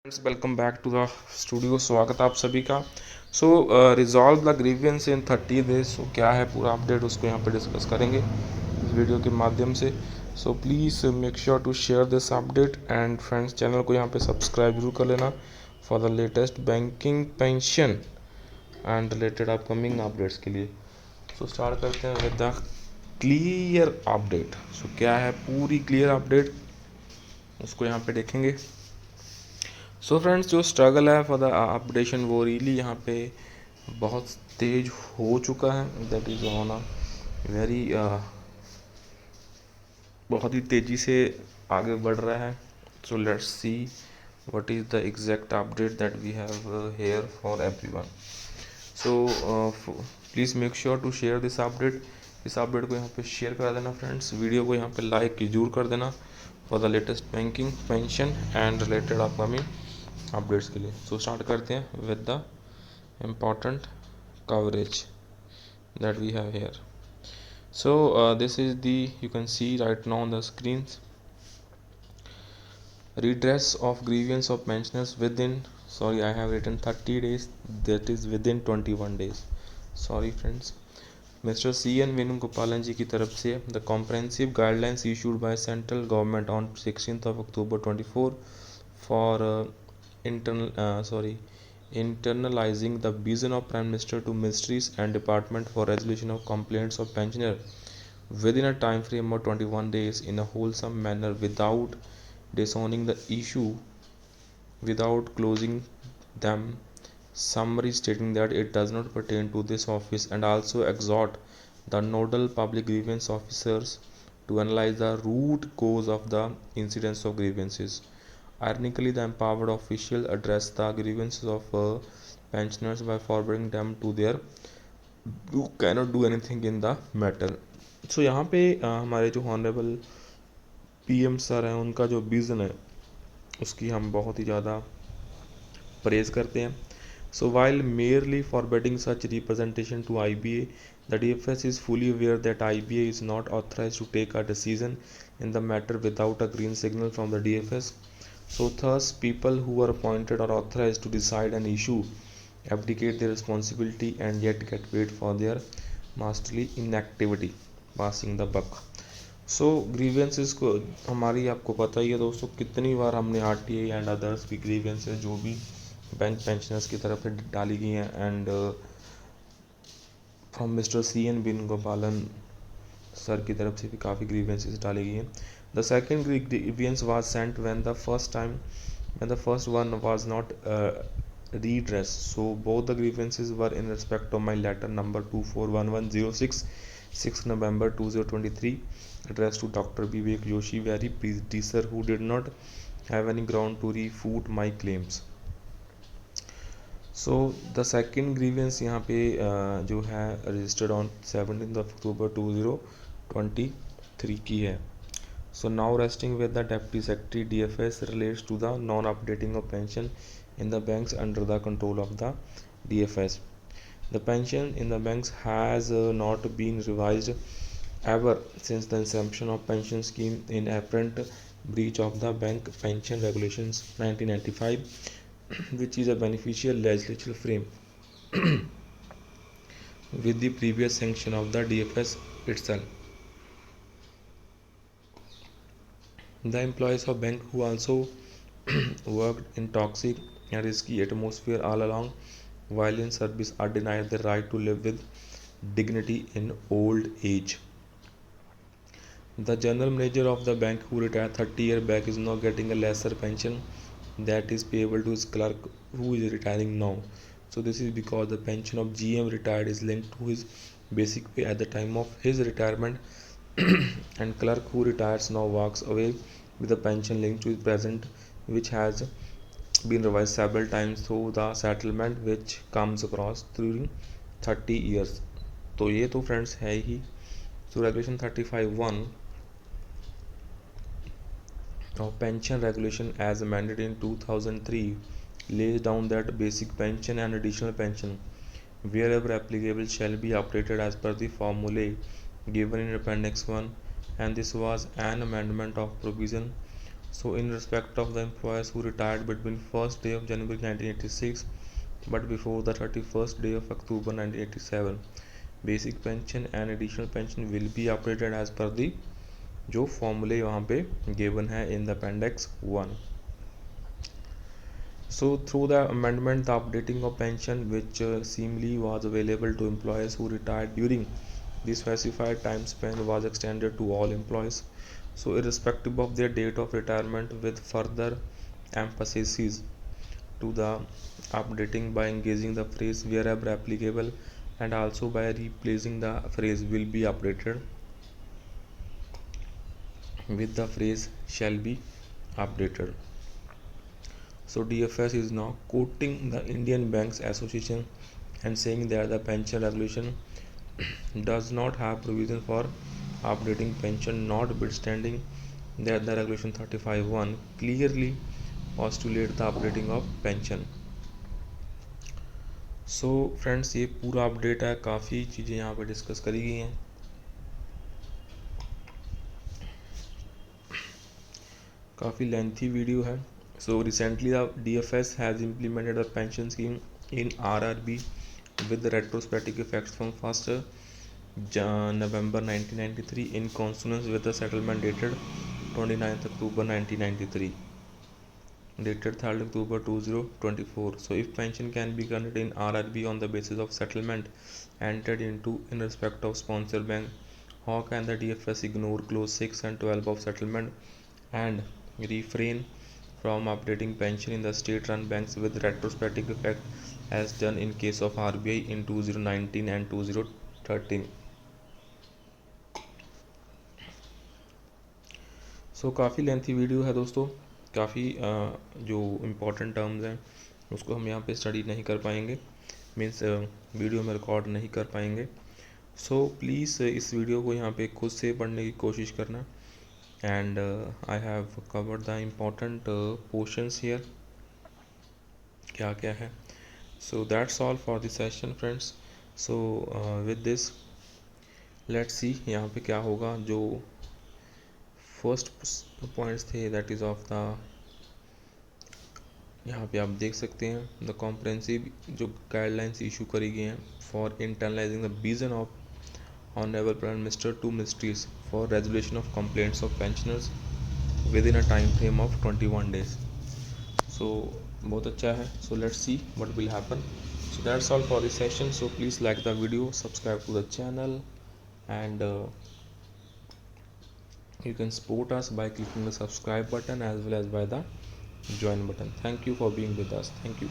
Friends, welcome back to the studio. स्वागत है आप सभी का। So resolve the grievances in 30 days. सो क्या है पूरा अपडेट, उसको यहाँ पे डिस्कस करेंगे इस वीडियो के माध्यम से। So please make sure to share this update and friends, channel को यहाँ पे सब्सक्राइब जरूर कर लेना for the latest banking, pension and related upcoming updates के लिए। सो स्टार्ट करते हैं with the clear update. So क्या है पूरी क्लियर अपडेट, उसको यहाँ पे देखेंगे। सो फ्रेंड्स, जो स्ट्रगल है फॉर द अपडेशन वो रियली यहाँ पे बहुत तेज हो चुका है। That is on a very बहुत ही तेज़ी से आगे बढ़ रहा है। So let's see what is the exact update that we have here for everyone. So please make sure to share this update. इस अपडेट को यहाँ पे शेयर कर देना फ्रेंड्स। वीडियो को यहाँ पे लाइक जरूर कर देना for the latest banking, pension and related upcoming updates के लिए। सो स्टार्ट करते हैं with the important coverage that we have here. So this is the, you can see right now on the screens, redress of grievance of pensioners within, sorry I have written 30 days, that is within 21 days, sorry friends। Mr. C.N. Venugopalan ji की तरफ से the comprehensive guidelines issued by central government on 16th of October 24 for internalizing the vision of Prime Minister to ministries and department for resolution of complaints of pensioner within a time frame of 21 days in a wholesome manner without disowning the issue, without closing them, summary stating that it does not pertain to this office, and also exhort the nodal public grievance officers to analyze the root cause of the incidence of grievances. Ironically, the empowered official address the grievances of pensioners by forwarding them to their who cannot do anything in the matter. सो यहाँ पे हमारे जो honourable PM sir हैं, उनका जो vision है उसकी हम बहुत ही ज़्यादा प्रेज़ करते हैं। So while merely forwarding such representation to IBA, the DFS is fully aware that IBA is not authorized to take a decision in the matter without a green signal from the DFS. So thus, people who are appointed or authorized to decide an issue abdicate their responsibility and yet get paid for their masterly inactivity, passing the buck. So grievances को हमारी आपको पता ही है दोस्तों, कितनी बार हमने RTA and others की grievances जो भी बैंक पेंशनर्स की तरफ से डाली गई हैं and from mister C.N. Venugopalan sir की तरफ से भी काफ़ी ग्रीवेंसेस डाली गई हैं। The second grievance was sent when the first one was not redressed. So both the grievances were in respect of my letter number 241106 6 November 2023 addressed to Dr. Vivek Joshi, very predecessor, who did not have any ground to refute my claims. So the second grievance यहाँ पे जो है registered on 17 October 2023 की है। So now resting with the Deputy Secretary DFS relates to the non-updating of pension in the banks under the control of the DFS. The pension in the banks has not been revised ever since the inception of pension scheme in apparent breach of the Bank Pension Regulations 1995, which is a beneficial legislature frame with the previous sanction of the DFS itself. The employees of bank who also worked in toxic and risky atmosphere all along while in service are denied the right to live with dignity in old age. The general manager of the bank who retired 30 years back is now getting a lesser pension that is payable to his clerk who is retiring now. So this is because the pension of GM retired is linked to his basic pay at the time of his retirement and clerk who retires now walks away with a pension linked to his present, which has been revised several times through the settlement which comes across during 30 years. तो ये तो friends है ही। So regulation 35(1) of pension regulation as amended in 2003 lays down that basic pension and additional pension wherever applicable shall be updated as per the formulae given in appendix 1, and this was an amendment of provision So in respect of the employees who retired between 1st day of January 1986 but before the 31st day of October 1987, basic pension and additional pension will be updated as per the जो फॉर्मूले वहाँ पे given है in the appendix 1. So through the amendment, the updating of pension which seemingly was available to employees who retired during the specified time span was extended to all employees. So irrespective of their date of retirement, with further emphasis to the updating by engaging the phrase wherever applicable and also by replacing the phrase will be updated with the phrase shall be updated. So DFS is now quoting the Indian Banks Association and saying that the pension regulation does not have provision for updating pension, notwithstanding that the regulation 35(1) clearly postulates the updating of pension. So friends ये पूरा update है, काफ़ी चीज़ें यहाँ पे discuss करी गई हैं. काफ़ी लेंथी वीडियो है. So recently the DFS has implemented a pension scheme in RRB with retrospective effects from 1st November 1993 in consonance with the settlement dated 29th October 1993, dated 3rd October 2024. So if pension can be granted in RRB on the basis of settlement entered into in respect of sponsor bank, how can the DFS ignore clause 6 and 12 of settlement and refrain from updating pension in the state-run banks with retrospective effect as done in case of RBI in 2019 and 2013. सो काफ़ी lengthy video है दोस्तों, काफ़ी जो important terms हैं उसको हम यहाँ पे स्टडी नहीं कर पाएंगे, मीन्स वीडियो में रिकॉर्ड नहीं कर पाएंगे. सो प्लीज़ इस वीडियो को यहाँ पे खुद से पढ़ने की कोशिश करना. And I have covered the important portions here, क्या क्या है. So that's all for the session friends. So with this let's see यहाँ पे क्या होगा. जो first points थे that is of the, यहाँ पे आप देख सकते हैं the comprehensive जो guidelines issue करी गई हैं for internalizing the vision of Honorable Prime Minister to ministries for resolution of complaints of pensioners within a time frame of 21 days. So बहुत अच्छा है. So let's see what will happen. So that's all for this session. So please like the video, subscribe to the channel, and you can support us by clicking the subscribe button as well as by the join button. Thank you for being with us. Thank you.